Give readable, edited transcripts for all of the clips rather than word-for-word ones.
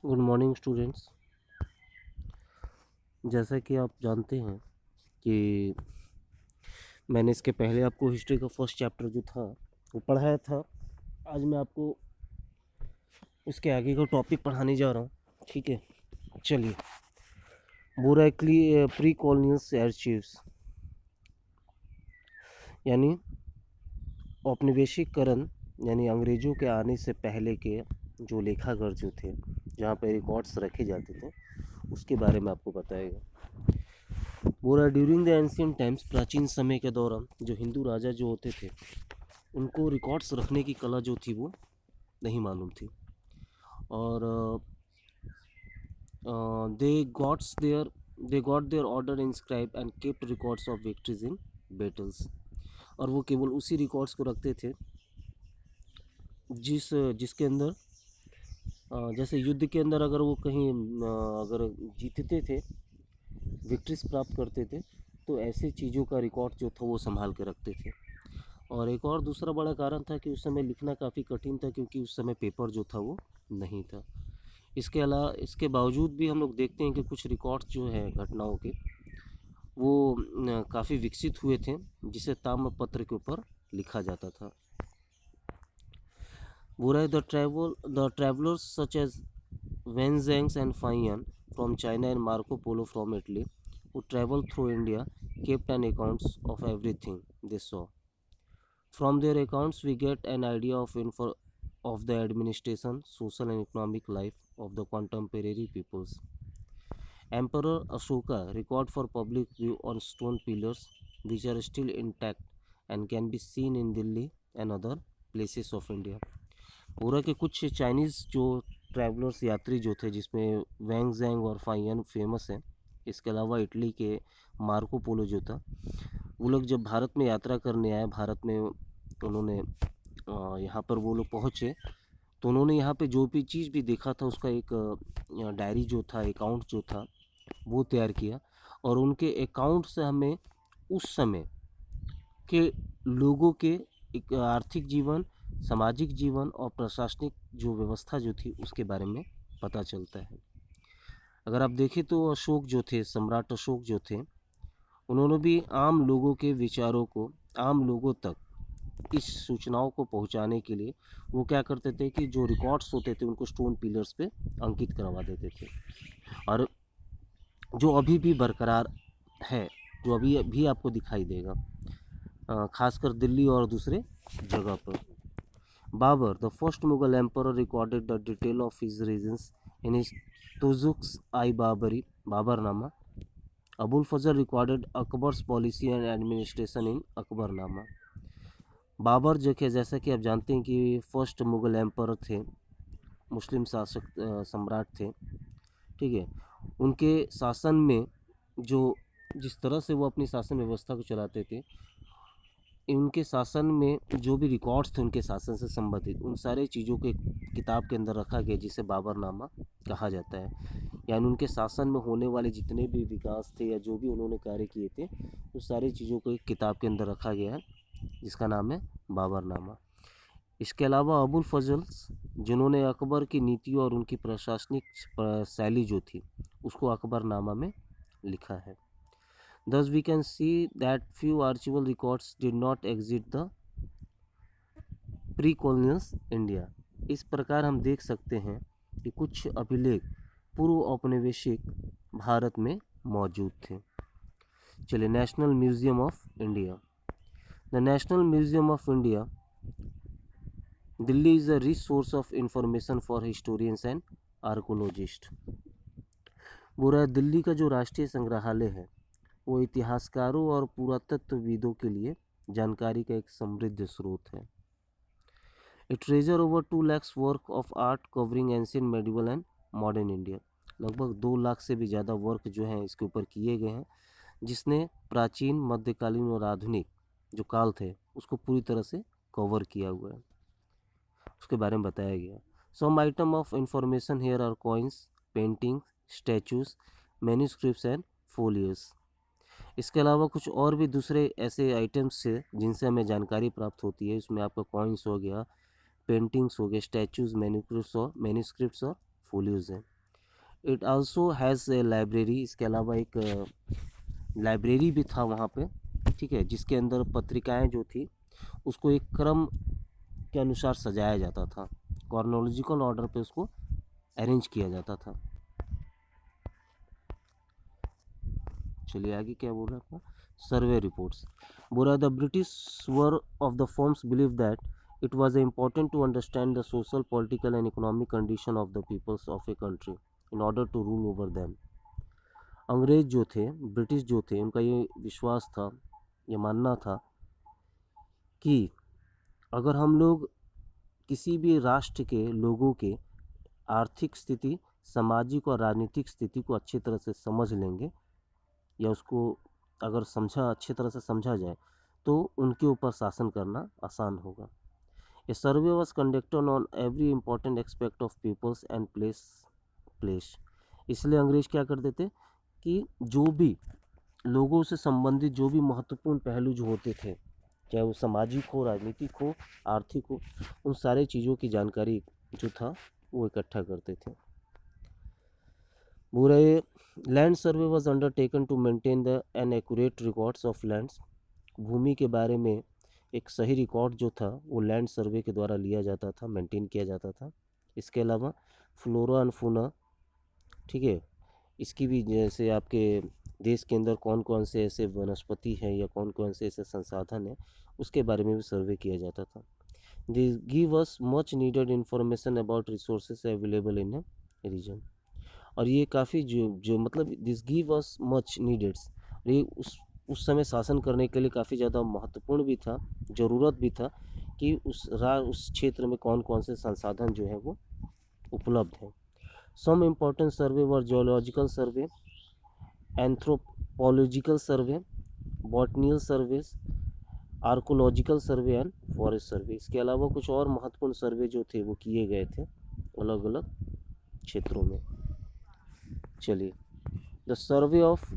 Good morning students. जैसा कि आप जानते हैं कि मैंने इसके पहले आपको हिस्ट्री का फर्स्ट चैप्टर जो था वो पढ़ाया था। आज मैं आपको उसके आगे का टॉपिक पढ़ाने जा रहा हूँ। ठीक है, चलिए। बुराकली प्री कॉलोनियल आर्चीव्स यानी औपनिवेशिकरण, यानी अंग्रेज़ों के आने से पहले के जो लेखागर जो थे, जहाँ पे रिकॉर्ड्स रखे जाते थे, उसके बारे में आपको बताएगा। पूरा ड्यूरिंग द एंशियंट टाइम्स, प्राचीन समय के दौरान जो हिंदू राजा जो होते थे उनको रिकॉर्ड्स रखने की कला जो थी वो नहीं मालूम थी, और they got their order inscribe and kept records of victories in battles. और वो केवल उसी रिकॉर्ड्स को रखते थे जिसके अंदर जैसे युद्ध के अंदर अगर वो कहीं अगर जीतते थे, विक्ट्रीज प्राप्त करते थे, तो ऐसे चीज़ों का रिकॉर्ड जो था वो संभाल के रखते थे। और एक और दूसरा बड़ा कारण था कि उस समय लिखना काफ़ी कठिन था, क्योंकि उस समय पेपर जो था वो नहीं था। इसके बावजूद भी हम लोग देखते हैं कि कुछ रिकॉर्ड्स जो हैं घटनाओं के, वो काफ़ी विकसित हुए थे, जिसे ताम्रपत्र के ऊपर लिखा जाता था। बुराई the travellers such as Wen Zhang and Faiyan from China and Marco Polo from Italy, who traveled through India, kept an accounts of everything they saw. From their accounts, we get an idea of the administration, social and economic life of the contemporary peoples. Emperor Ashoka record for public view on stone pillars, which are still intact and can be seen in Delhi and other places of India. पूरा के कुछ Chinese जो travellers यात्री जो थे, जिसमें वैंग जैंग और फाइयन famous हैं, इसके अलावा इटली के मार्को पोलो जो था, वो लोग जब भारत में यात्रा करने आए, भारत में उन्होंने यहाँ पर वो लोग पहुँचे, तो उन्होंने यहाँ पे जो भी चीज़ भी देखा था उसका एक डायरी जो था, अकाउंट जो था, वो तैयार किया। और उनके अकाउंट से हमें उस समय के लोगों के एक आर्थिक जीवन, सामाजिक जीवन और प्रशासनिक जो व्यवस्था जो थी उसके बारे में पता चलता है। अगर आप देखें तो अशोक जो थे, सम्राट अशोक जो थे, उन्होंने भी आम लोगों के विचारों को आम लोगों तक इस सूचनाओं को पहुंचाने के लिए वो क्या करते थे कि जो रिकॉर्ड्स होते थे उनको स्टोन पिलर्स पे अंकित करवा देते थे। और जो अभी भी बरकरार है, जो अभी भी आपको दिखाई देगा, खासकर दिल्ली और दूसरे जगह पर। Babur, the first Mughal emperor, recorded the detail of his reigns in his Tuzuk-i-Babari Babarnama. Abul Fazl recorded Akbar's policy and administration in Akbarnama. Babar जो कि जैसा कि आप जानते हैं कि फर्स्ट मुग़ल एम्पर थे, मुस्लिम शासक सम्राट थे। ठीक है, उनके शासन में जो जिस तरह से वो अपनी शासन व्यवस्था को चलाते थे, उनके शासन में जो भी रिकॉर्ड्स थे उनके शासन से संबंधित, उन सारे चीज़ों को एक किताब के अंदर रखा गया, जिसे बाबरनामा कहा जाता है। यानी उनके शासन में होने वाले जितने भी विकास थे या जो भी उन्होंने कार्य किए थे, उस सारी चीज़ों को एक किताब के अंदर रखा गया है, जिसका नाम है बाबरनामा। इसके अलावा अबुल फजल, जिन्होंने अकबर की नीति और उनकी प्रशासनिक शैली जो थी उसको अकबरनामा में लिखा है। Thus we can see that few archival records did not exist the pre-colonial India. इस प्रकार हम देख सकते हैं कि कुछ अभिलेख पूर्व औपनिवेशिक भारत में मौजूद थे। चलिए, national museum of India. The national museum of India Delhi is a rich source of information for historians and archaeologist. पूरा दिल्ली का जो राष्ट्रीय संग्रहालय है वो इतिहासकारों और पुरातत्वविदों के लिए जानकारी का एक समृद्ध स्रोत है। It treasure over 2 lakh work of art covering ancient, medieval and modern India. लगभग 2 लाख से भी ज़्यादा वर्क जो हैं इसके ऊपर किए गए हैं, जिसने प्राचीन, मध्यकालीन और आधुनिक जो काल थे उसको पूरी तरह से कवर किया हुआ है, उसके बारे में बताया गया। Some item of information here are coins, painting, statues, manuscripts and folios. इसके अलावा कुछ और भी दूसरे ऐसे आइटम्स है जिनसे हमें जानकारी प्राप्त होती है। इसमें आपका कॉइन्स हो गया, पेंटिंग्स हो गए, स्टैचूज, मैन्यूस्क्रिप्ट्स और फोलियोज हैं। It also has a library, इसके अलावा एक लाइब्रेरी भी था वहाँ पे, ठीक है, जिसके अंदर पत्रिकाएं जो थी उसको एक क्रम के अनुसार सजाया जाता था, कॉर्नोलॉजिकल ऑर्डर पे उसको अरेंज किया जाता था। चलिए आगे क्या बोल रहा है आपका, सर्वे रिपोर्ट्स। बोल रहा है the British were of the forms believe that it was important to understand the social political and economic condition of the peoples of a country in order to rule over them. अंग्रेज जो थे, British जो थे, उनका ये विश्वास था, ये मानना था कि अगर हम लोग किसी भी राष्ट्र के लोगों के आर्थिक स्थिति, सामाजिक और राजनीतिक स्थिति को अच्छी तरह से समझ लेंगे, या उसको अगर अच्छी तरह से समझा जाए, तो उनके ऊपर शासन करना आसान होगा। A survey was conducted on every important expect of peoples and place. इसलिए अंग्रेज क्या करते थे कि जो भी लोगों से संबंधित जो भी महत्वपूर्ण पहलू जो होते थे, चाहे वो सामाजिक हो, राजनीतिक हो, आर्थिक हो, उन सारे चीज़ों की जानकारी जो था वो इकट्ठा करते थे। पूरे land survey was undertaken to maintain the an accurate records of lands. भूमि के बारे में एक सही रिकॉर्ड जो था वो लैंड सर्वे के द्वारा लिया जाता था, मेंटेन किया जाता था। इसके अलावा फ्लोरा एंड फूना, ठीक है, इसकी भी, जैसे आपके देश के अंदर कौन कौन से ऐसे वनस्पति हैं या कौन कौन से ऐसे संसाधन हैं, उसके बारे में भी सर्वे किया जाता था। This give us much needed information about resources available in a region. और ये काफ़ी जो मतलब this give us much needed, ये उस समय शासन करने के लिए काफ़ी ज़्यादा महत्वपूर्ण भी था, ज़रूरत भी था कि उस क्षेत्र में कौन कौन से संसाधन जो है वो उपलब्ध हैं। Some important survey were geological survey, anthropological survey, botanical surveys, archaeological survey and forest survey. इसके अलावा कुछ और महत्वपूर्ण सर्वे जो थे वो किए गए थे अलग अलग क्षेत्रों में। चलिए, the survey of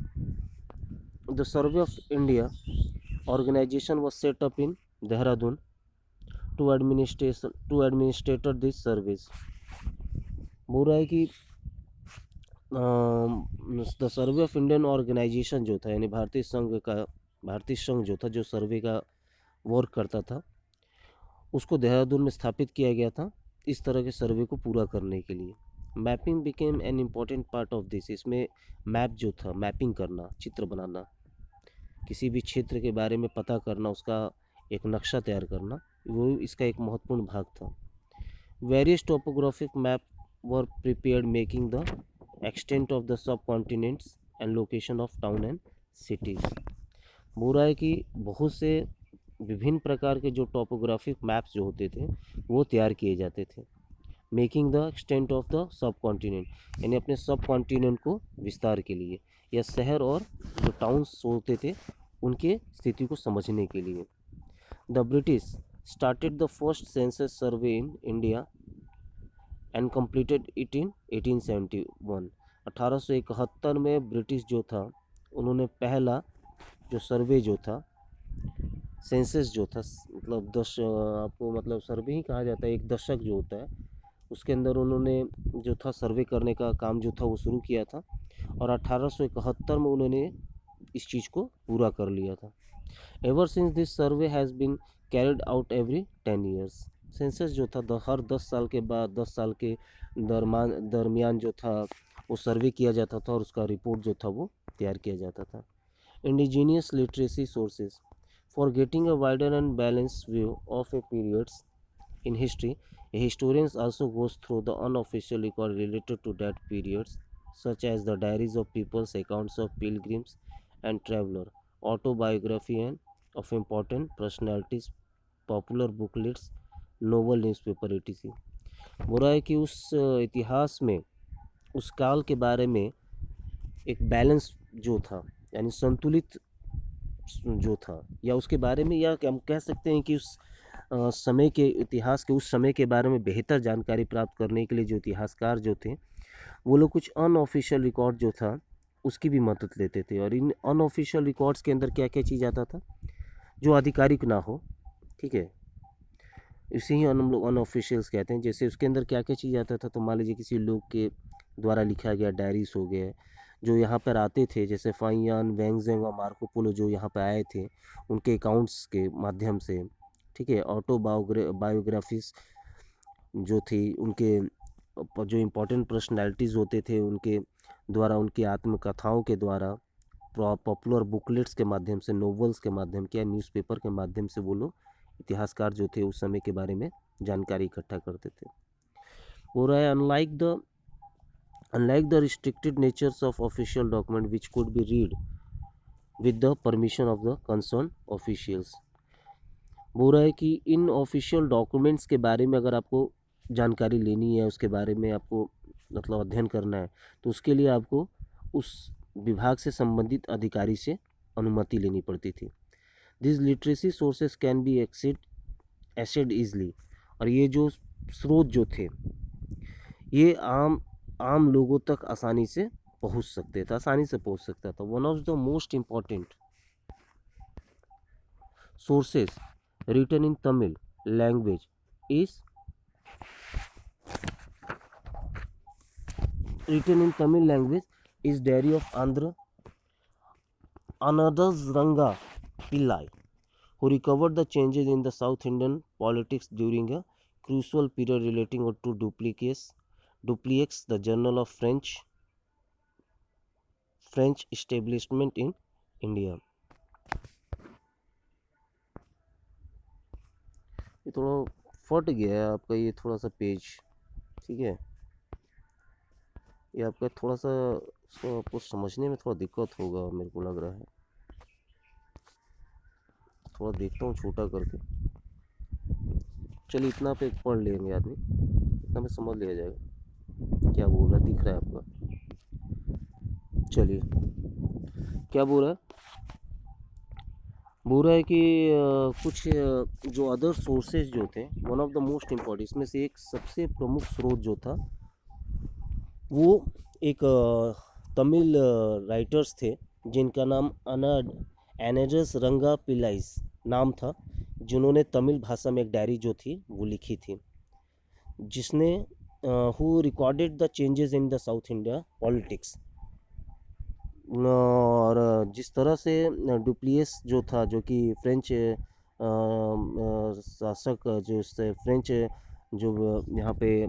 India organisation was set up in Dehradun to administrator this surveys. बोल रहा है कि the survey of Indian organisation जो था, यानी भारतीय संघ जो था, जो सर्वे का वर्क करता था, उसको देहरादून में स्थापित किया गया था इस तरह के सर्वे को पूरा करने के लिए। Mapping became an important part of this. इसमें मैप जो था, मैपिंग करना, चित्र बनाना, किसी भी क्षेत्र के बारे में पता करना, उसका एक नक्शा तैयार करना, वो इसका एक महत्वपूर्ण भाग था। Various topographic map were prepared making the extent of the sub continents and location of town and cities. बोल रहा है कि बहुत से विभिन्न प्रकार के जो टोपोग्राफिक मैप्स जो होते थे वो तैयार किए जाते थे। Making the extent of the sub continent, यानी अपने सब कॉन्टिनेंट को विस्तार के लिए, या शहर और जो टाउन्स होते थे उनके स्थिति को समझने के लिए। The British started the first census survey in India and completed it in 1871। 1871 में ब्रिटिश जो था उन्होंने पहला जो सर्वे जो था, सेंसस जो था, मतलब आपको मतलब सर्वे ही कहा जाता है, एक दशक जो होता है, उसके अंदर उन्होंने जो था सर्वे करने का काम जो था वो शुरू किया था, और 1871 में उन्होंने इस चीज़ को पूरा कर लिया था। Ever since this survey has been carried out every 10 years. Census जो था हर 10 साल के बाद, 10 साल के दरमियान जो था वो सर्वे किया जाता था और उसका रिपोर्ट जो था वो तैयार किया जाता था। Indigenous literacy sources for getting a wider and balanced view of A periods in history, a historian also goes through the unofficial record related to that periods, such as the diaries of people's accounts of pilgrims and traveler, autobiography and of important personalities, popular booklets, novel newspaper etc. बोल रहा है कि उस इतिहास में उस काल के बारे में एक बैलेंस जो था, यानी संतुलित जो था, या उसके बारे में, या हम कह सकते हैं कि उस समय के इतिहास के उस समय के बारे में बेहतर जानकारी प्राप्त करने के लिए जो इतिहासकार जो थे वो लोग कुछ अनऑफिशियल रिकॉर्ड जो था उसकी भी मदद लेते थे। और इन अनऑफिशियल रिकॉर्ड्स के अंदर क्या क्या चीज़ आता था जो आधिकारिक ना हो, ठीक है, इसे ही हम लोग अनऑफिशियल्स कहते हैं। जैसे उसके अंदर क्या क्या चीज़ आता था, तो मान लीजिए किसी लोग के द्वारा लिखा गया डायरीज हो गए, जो यहाँ पर आते थे, जैसे फाइयान, वेंगजेंग और मार्को पोलो जो यहाँ पर आए थे, उनके अकाउंट्स के माध्यम से, ठीक है, बायोग्राफीज जो थी उनके जो इम्पोर्टेंट पर्सनैलिटीज़ होते थे उनके द्वारा, उनकी आत्मकथाओं के द्वारा, पॉपुलर बुकलेट्स के माध्यम से, नोवेल्स के माध्यम के, न्यूज़पेपर के माध्यम से वो लोग, इतिहासकार जो थे, उस समय के बारे में जानकारी इकट्ठा करते थे। हो रहा है unlike the restricted natures of official document which could be read with the permission of the concerned officials, बोल रहा है कि इन ऑफिशियल डॉक्यूमेंट्स के बारे में अगर आपको जानकारी लेनी है, उसके बारे में आपको मतलब अध्ययन करना है, तो उसके लिए आपको उस विभाग से संबंधित अधिकारी से अनुमति लेनी पड़ती थी। This literacy sources can be accessed easily, और ये जो स्रोत जो थे ये आम लोगों तक आसानी से पहुंच सकता था। One of the most important sources written in Tamil language is Diary of Anadazranga Pillai, who recovered the changes in the South Indian politics during a crucial period relating to Dupleix, the journal of French establishment in India। ये थोड़ा फट गया है आपका ये थोड़ा सा page, ठीक है, ये आपका थोड़ा सा इसको आपको समझने में थोड़ा दिक्कत होगा मेरे को लग रहा है। थोड़ा देखता हूँ छोटा करके, चलिए इतना पे पढ़ लेंगे आदमी, इतना में समझ लिया जाएगा क्या बोल रहा है। दिख रहा है आपका, चलिए क्या बोल रहा है। बोल रहा है कि कुछ जो अदर सोर्सेज जो थे, one of the most important, इसमें से एक सबसे प्रमुख स्रोत जो था वो एक तमिल राइटर्स थे जिनका नाम एनेडस रंगा पिल्लाइस नाम था, जिन्होंने तमिल भाषा में एक डायरी जो थी वो लिखी थी, जिसने who recorded the changes in the south India politics. और जिस तरह से डुप्लियस जो था, जो कि फ्रेंच शासक, जो फ्रेंच जो यहाँ पे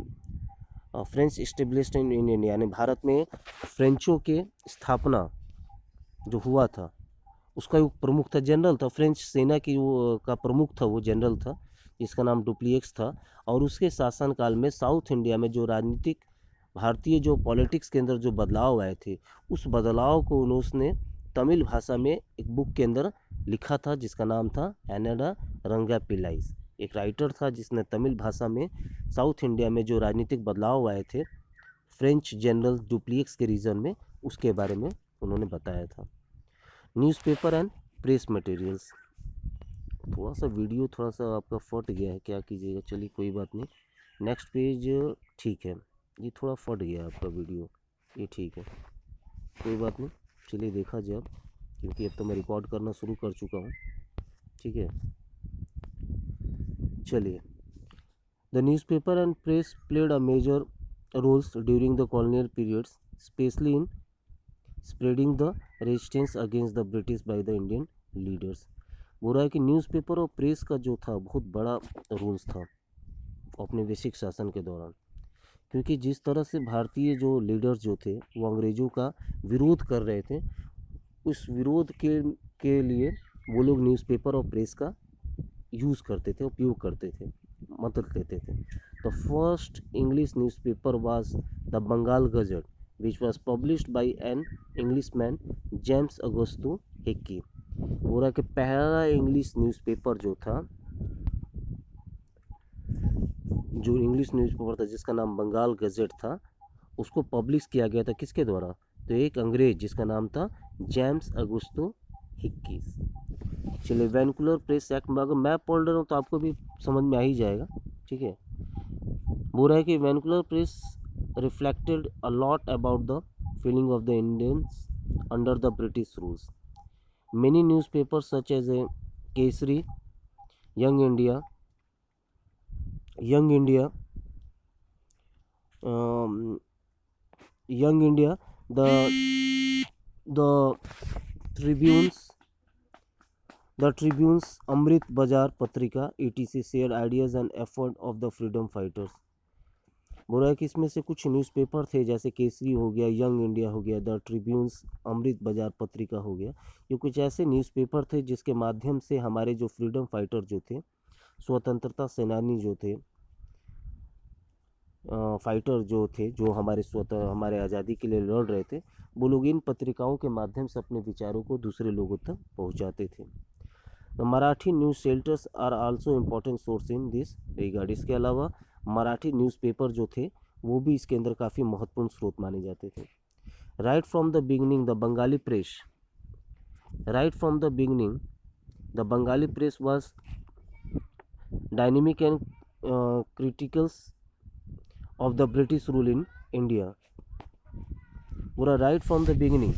फ्रेंच इस्टेब्लिश्ड इन इंडिया, यानी भारत में फ्रेंचों के स्थापना जो हुआ था, उसका एक प्रमुख था, जनरल था, फ्रेंच सेना की वो का प्रमुख था, वो जनरल था जिसका नाम डुप्लिएक्स था। और उसके शासनकाल में साउथ इंडिया में जो राजनीतिक, भारतीय जो पॉलिटिक्स के अंदर जो बदलाव आए थे, उस बदलाव को उसने तमिल भाषा में एक बुक के अंदर लिखा था जिसका नाम था एनेडा रंगा पिल्लाइस। एक राइटर था जिसने तमिल भाषा में साउथ इंडिया में जो राजनीतिक बदलाव आए थे फ्रेंच जनरल डुप्लिएक्स के रीजन में, उसके बारे में उन्होंने बताया था। न्यूज़पेपर एंड प्रेस मटेरियल्स, थोड़ा सा वीडियो थोड़ा सा आपका फट गया है, क्या कीजिएगा, चलिए कोई बात नहीं। नेक्स्ट पेज ठीक है, ये थोड़ा फट गया आपका वीडियो, ये ठीक है, कोई बात नहीं, चलिए देखा जाए अब, क्योंकि अब तो मैं रिकॉर्ड करना शुरू कर चुका हूँ, ठीक है। चलिए, the newspaper and press played a major roles during the colonial periods, specially in spreading the resistance against the British by the Indian leaders. बोल रहा है कि न्यूज़पेपर और प्रेस का जो था बहुत बड़ा रोल्स था अपने वैश्विक शासन के दौरान, क्योंकि जिस तरह से भारतीय जो लीडर्स जो थे वो अंग्रेज़ों का विरोध कर रहे थे, उस विरोध के लिए वो लोग न्यूज़पेपर और प्रेस का यूज़ करते थे, उपयोग करते थे, मदद लेते थे। The first English newspaper was the Bengal gazette, which was published by an Englishman James Augustus Hicky. बोल रहा कि पहला इंग्लिश न्यूज़पेपर जो था, जो इंग्लिश न्यूज़पेपर था जिसका नाम बंगाल गजट था, उसको पब्लिश किया गया था किसके द्वारा, तो एक अंग्रेज जिसका नाम था जेम्स अगस्तु हिक्की। चलिए, वैनकुलर प्रेस एक्ट में अगर मैं पढ़ रहा हूँ तो आपको भी समझ में आ ही जाएगा, ठीक है। बोल रहा है कि वैनकुलर press reflected a lot about the feeling of the Indians under the British rules. Many newspapers such as Kesari, Young India, um, Young India, the Tribunes, the Tribunes, Amrit Bazar Patrika, etc. shared ideas and effort of the freedom fighters. बोल रहा है कि इसमें से कुछ newspaper थे, जैसे केसरी हो गया, यंग इंडिया हो गया, द ट्रिब्यून्स, अमृत बाजार पत्रिका हो गया। ये कुछ ऐसे न्यूज़पेपर थे जिसके माध्यम से हमारे जो फ्रीडम फाइटर जो थे, स्वतंत्रता सेनानी जो थे, फाइटर जो थे, जो हमारे आज़ादी के लिए लड़ रहे थे, वो लोग इन पत्रिकाओं के माध्यम से अपने विचारों को दूसरे लोगों तक पहुंचाते थे। Marathi news shelters are also important source in this regard. इसके अलावा मराठी न्यूज़पेपर जो थे वो भी इसके अंदर काफ़ी महत्वपूर्ण स्रोत माने जाते थे। Right from the beginning the Bengali press was dynamic and criticals of the British rule in India. पूरा राइट फ्रॉम द बिगिनिंग,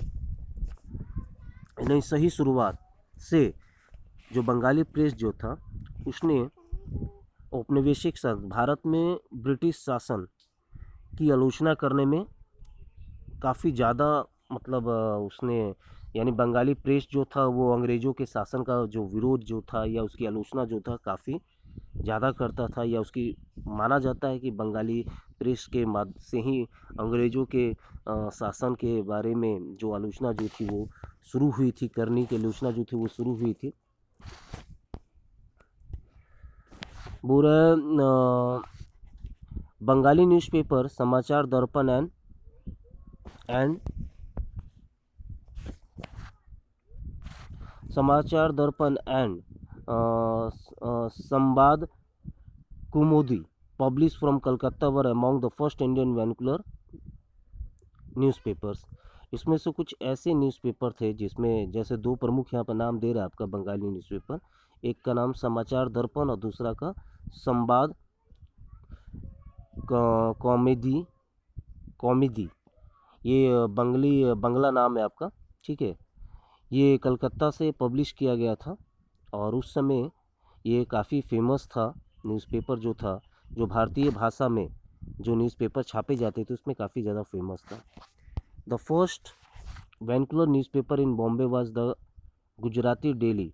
यानी सही शुरुआत से जो बंगाली प्रेस जो था उसने औपनिवेशिक शासन, भारत में ब्रिटिश शासन की आलोचना करने में काफ़ी ज़्यादा उसने, यानी बंगाली प्रेस जो था वो अंग्रेज़ों के शासन का जो विरोध जो था या उसकी आलोचना जो था काफ़ी ज़्यादा करता था, या उसकी माना जाता है कि बंगाली प्रेस के माध्यम से ही अंग्रेज़ों के शासन के बारे में जो आलोचना जो थी वो शुरू हुई थी, करने की आलोचना जो थी वो शुरू हुई थी। पूरा बंगाली न्यूज़पेपर समाचार दर्पण एंड संवाद कुमुदी published from Calcutta were among the first Indian vernacular newspapers. इसमें से कुछ ऐसे न्यूज़पेपर थे जिसमें जैसे दो प्रमुख यहाँ पर नाम दे रहा है आपका बंगाली न्यूज़पेपर, एक का नाम समाचार दर्पण और दूसरा का संवाद कॉमेडी। ये बंगला नाम है आपका, ठीक है। ये कलकत्ता से पब्लिश किया गया था और उस समय ये काफ़ी फेमस था न्यूज़पेपर जो था, जो भारतीय भाषा में जो न्यूज़पेपर छापे जाते थे उसमें काफ़ी ज़्यादा फेमस था। The first vernacular newspaper in Bombay was the Gujarati daily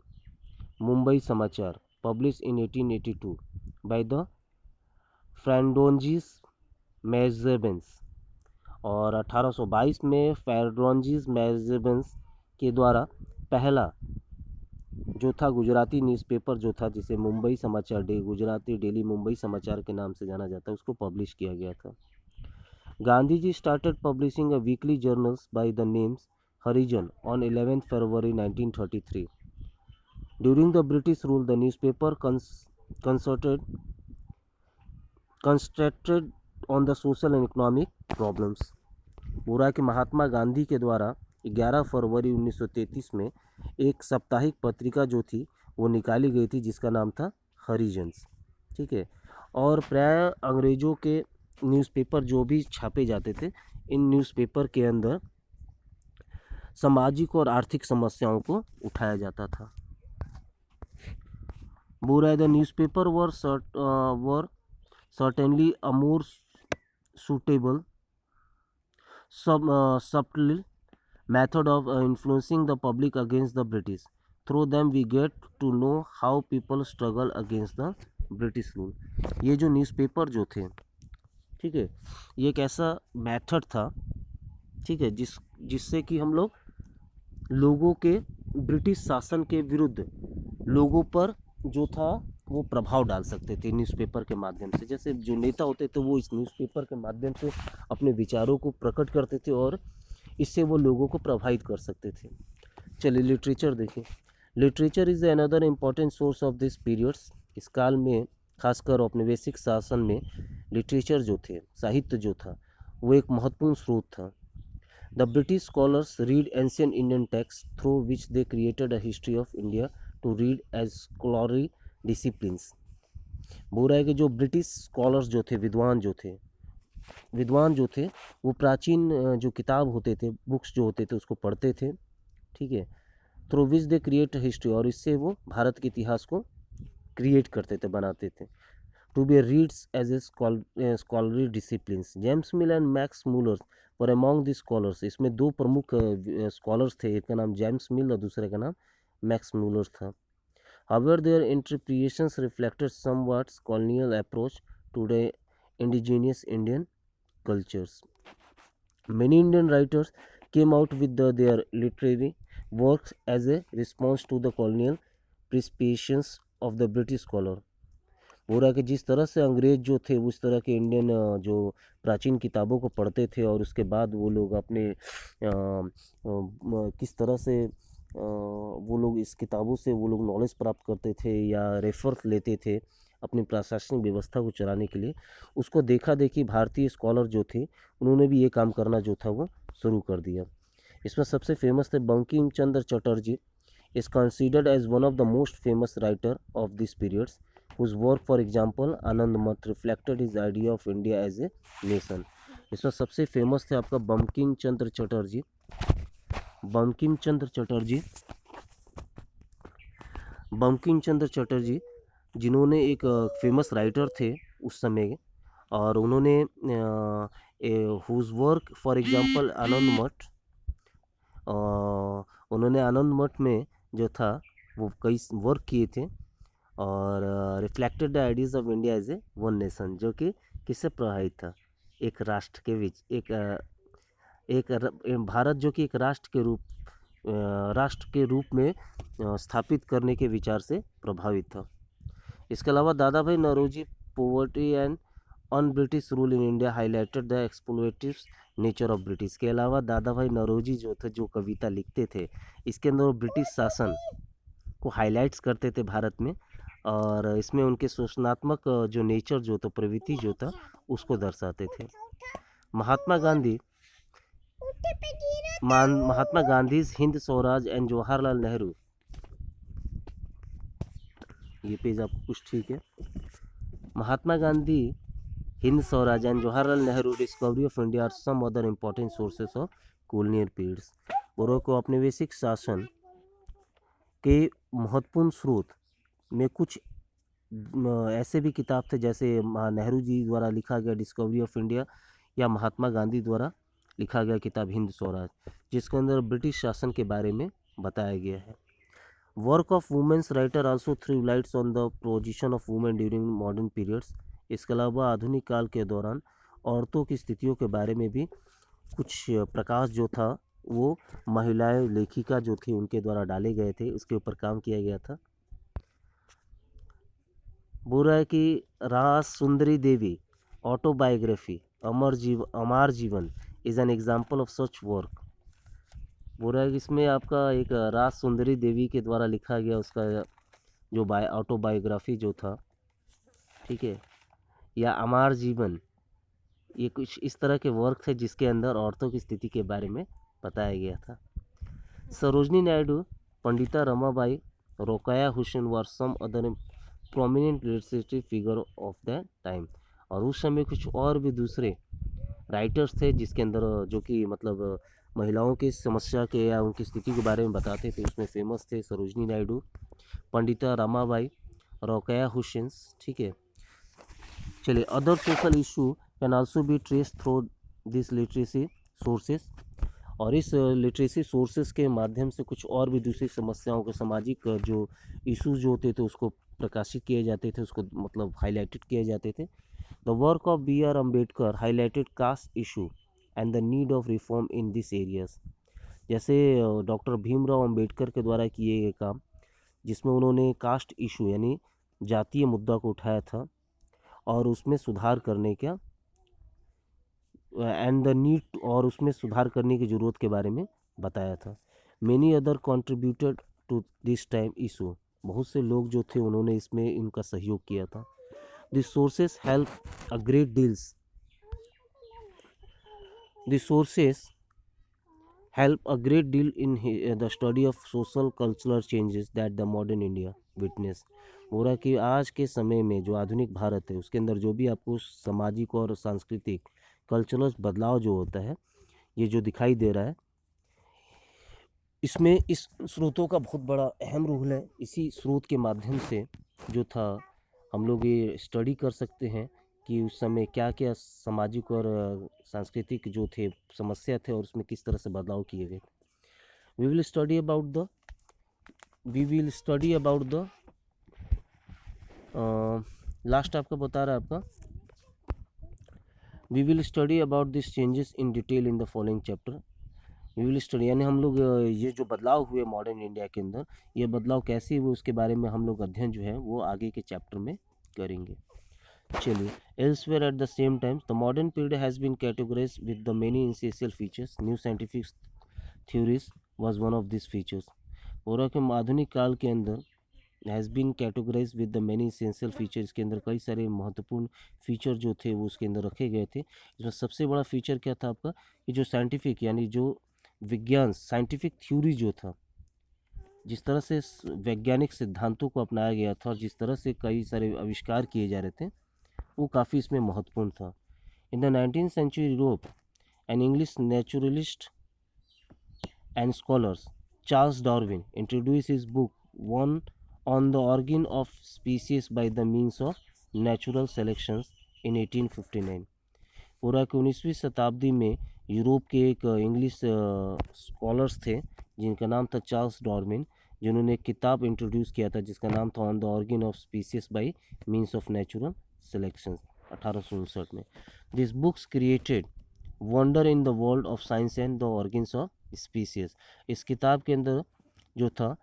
Mumbai Samachar, publish in 1882 by the फ्रेंडोंजीज मैगज़ीन्स, और 1822 में फ्रेंडोंजीज मैगज़ीन्स के द्वारा पहला जो था गुजराती न्यूज़पेपर जो था, जिसे मुंबई समाचार गुजराती डेली मुंबई समाचार के नाम से जाना जाता है, उसको पब्लिश किया गया था। Gandhi ji started publishing a weekly journals by the names Harijan on 11 February 1933। During the British rule the newspaper concentrated on the social and economic problems. पूरा कि महात्मा गांधी के द्वारा 11 फरवरी 1933 में एक साप्ताहिक पत्रिका जो थी वो निकाली गई थी जिसका नाम था हरिजन्स, ठीक है। और प्राय अंग्रेज़ों के न्यूज़पेपर जो भी छापे जाते थे, इन न्यूज़पेपर के अंदर सामाजिक और आर्थिक समस्याओं को उठाया जाता था। बुरा the newspaper were certainly a more suitable subtle method of influencing the public against the British. Through them we get to know how people struggle against the British rule. ये जो न्यूज़पेपर जो थे, ठीक है, ये एक ऐसा मेथड था, ठीक है, जिससे कि हम लोगों के ब्रिटिश शासन के विरुद्ध लोगों पर जो था वो प्रभाव डाल सकते थे न्यूज़पेपर के माध्यम से। जैसे जो नेता होते थे वो इस न्यूज़पेपर के माध्यम से अपने विचारों को प्रकट करते थे और इससे वो लोगों को प्रभावित कर सकते थे। चलिए लिटरेचर देखिए। Literature is another important source of this periods. इस काल में खासकर औपनिवेशिक शासन में लिटरेचर जो थे, साहित्य जो था, वो एक महत्वपूर्ण स्रोत था। The British scholars read ancient Indian text through which they created a history of India to read as scholarly disciplines. बोल रहा है कि जो ब्रिटिश स्कॉलर्स जो थे, विद्वान जो थे वो प्राचीन जो किताब होते थे, बुक्स जो होते थे उसको पढ़ते थे, ठीक है, through which they create history, और इससे वो भारत के इतिहास को क्रिएट करते थे, बनाते थे, to be read as a scholarly disciplines. James Mill and Max Muller were among the scholars. इसमें दो प्रमुख स्कॉलर्स थे, एक का नाम जेम्स मिल और दूसरे का नाम मैक्स मूलर था. However, their interpretations reflected somewhat colonial approach to the indigenous Indian cultures. Many Indian writers came out with their literary works as a response to the colonial preoccupations of the British scholar. हो रहा है कि जिस तरह से अंग्रेज जो थे उस तरह के इंडियन जो प्राचीन किताबों को पढ़ते थे और उसके बाद वो लोग अपने किस तरह से वो लोग इस किताबों से वो लोग नॉलेज प्राप्त करते थे या रेफर लेते थे अपनी प्रशासनिक व्यवस्था को चलाने के लिए, उसको देखा देखी भारतीय स्कॉलर जो थे उन्होंने भी ये काम करना जो था वो शुरू कर दिया. इसमें सबसे फेमस थे Bankim Chandra Chatterjee. Is considered as one of the most famous writer of this periods whose work, for example, Anand Math reflected his idea of India as a nation. इसमें सबसे फेमस थे आपका बंकिम चंद्र चटर्जी. बंकिम चंद्र चटर्जी जिन्होंने एक फेमस राइटर थे उस समय और उन्होंने whose work, for example, Anand मठ, उन्होंने आनंद मठ में जो था वो कई वर्क किए थे और reflected the ideas of India as a one nation, जो कि किससे प्रभावित था, एक राष्ट्र के बीच एक भारत जो कि एक राष्ट्र के रूप में स्थापित करने के विचार से प्रभावित था. इसके अलावा Dadabhai Naoroji poverty and on British rule in India highlighted the exploitative nature of British. के अलावा दादा भाई नौरोजी जो थे जो कविता लिखते थे इसके अंदर वो ब्रिटिश शासन को हाईलाइट्स करते थे भारत में और इसमें उनके शोषणात्मक जो नेचर जो था प्रवृत्ति जो था उसको दर्शाते थे. महात्मा गांधी हिंद स्वराज एंड जवाहरलाल नेहरू, ये पेज आपको कुछ ठीक है. Mahatma Gandhi Hind Swaraj and Jawaharlal Nehru discovery of India are some other important sources of colonial periods. और को औपनिवेशिक शासन के महत्वपूर्ण स्रोत में कुछ ऐसे भी किताब थे जैसे नेहरू जी द्वारा लिखा गया डिस्कवरी ऑफ इंडिया या महात्मा गांधी द्वारा लिखा गया किताब हिंद स्वराज, जिसके अंदर ब्रिटिश शासन के बारे में बताया गया है. Work of womens writer also through lights on the position of women during modern periods. इसके अलावा आधुनिक काल के दौरान औरतों की स्थितियों के बारे में भी कुछ प्रकाश जो था वो महिलाएं लेखिका जो थी उनके द्वारा डाले गए थे, उसके ऊपर काम किया गया था. बोल रहा है कि रास सुंदरी देवी ऑटोबायोग्राफी अमर जीवन is an example of such work. बोल रहा है कि इसमें आपका एक रास सुंदरी देवी के द्वारा लिखा गया उसका जो ऑटोबायोग्राफी जो था, ठीक है, या अमर जीवन, ये कुछ इस तरह के वर्क थे जिसके अंदर औरतों की स्थिति के बारे में बताया गया था. Sarojini Naidu, Pandita Ramabai, Rokeya Hussain were some other prominent literary figure of the time. और उस समय कुछ और भी दूसरे राइटर्स थे जिसके अंदर जो कि मतलब महिलाओं की समस्या के या उनकी स्थिति के बारे में बताते थे. उसमें फेमस थे सरोजनी नायडू, पंडिता रमाबाई, रोकाया हुसैन, ठीक है. चलिए, other social issue can also be trace through this literacy sources. और इस लिटरेसी सोर्सेस के माध्यम से कुछ और भी दूसरी समस्याओं के सामाजिक जो इशूज़ जो होते थे उसको प्रकाशित किए जाते थे, उसको मतलब हाईलाइटेड किए जाते थे. The work of B.R. Ambedkar highlighted caste issue and the need of reform in this areas. जैसे डॉक्टर भीमराव अम्बेडकर के द्वारा किए गए काम जिसमें उन्होंने कास्ट इशू यानी जातीय मुद्दा को उठाया था और उसमें सुधार करने का एंड द नीड और उसमें सुधार करने की ज़रूरत के बारे में बताया था. Many other contributed to this time issue. बहुत से लोग जो थे उन्होंने इसमें इनका सहयोग किया था. This sources help a great deals The sources help a great deal in the study of social cultural changes that the modern India witness. हो रहा कि आज के समय में जो आधुनिक भारत है उसके अंदर जो भी आपको सामाजिक और सांस्कृतिक कल्चरल बदलाव जो होता है ये जो दिखाई दे रहा है इसमें इस स्रोतों का बहुत बड़ा अहम रोल है. इसी स्रोत के माध्यम से जो था हम लोग ये स्टडी कर सकते हैं कि उस समय क्या क्या सामाजिक और सांस्कृतिक जो थे समस्या थे और उसमें किस तरह से बदलाव किए गए। We will study about the last आपका बता रहा है आपका we will study about this changes in detail in the following chapter. We will study यानी हम लोग ये जो बदलाव हुए मॉडर्न इंडिया के अंदर, ये बदलाव कैसे हुए उसके बारे में हम लोग अध्ययन जो है वो आगे के चैप्टर में करेंगे। चलिए, elsewhere at the same time the modern period has been categorised with the many essential features. New scientific theories was one of this features. और के आधुनिक काल के अंदर has been categorise with the many essential feature, इसके अंदर कई सारे महत्वपूर्ण फीचर जो थे वो उसके अंदर रखे गए थे। इसमें सबसे बड़ा फीचर क्या था आपका कि जो साइंटिफिक यानी जो विज्ञान साइंटिफिक थ्योरी जो था, जिस तरह से वैज्ञानिक सिद्धांतों को अपनाया गया था और जिस तरह से कई सारे आविष्कार किए जा रहे थे, वो काफ़ी इसमें महत्वपूर्ण था। In the 19th century Europe an English naturalist and scholars Charles Darwin introduce his book one on the origin of species by the means of natural selections in 1859। पूरा कि 19वीं शताब्दी में यूरोप के एक इंग्लिश स्कॉलर्स थे जिनका नाम था चार्ल्स डार्विन, जिन्होंने एक किताब इंट्रोड्यूस किया था जिसका नाम था on the origin of species by means of natural selection 1859 में। This books created wonder in the world of science and the organs of species. इस किताब के अंदर जो था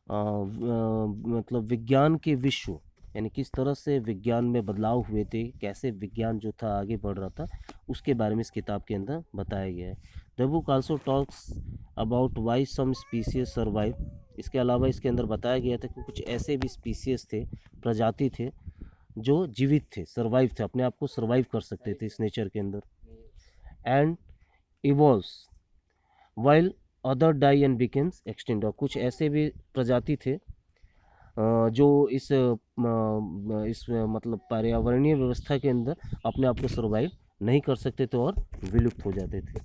मतलब विज्ञान के विश्व यानी किस तरह से विज्ञान में बदलाव हुए थे, कैसे विज्ञान जो था आगे बढ़ रहा था, उसके बारे में इस किताब के अंदर बताया गया है। The book also talks about why some species survive. इसके अलावा इसके अंदर बताया गया था कि कुछ ऐसे भी स्पीसीज थे, प्रजाति थे जो जीवित थे, सर्वाइव थे, अपने आप को सर्वाइव कर सकते थे इस नेचर के अंदर। And evolves while other die and becomes extinct. और कुछ ऐसे भी प्रजाति थे जो इस मतलब पर्यावरणीय व्यवस्था के अंदर अपने आप को सर्वाइव नहीं कर सकते थे और विलुप्त हो जाते थे।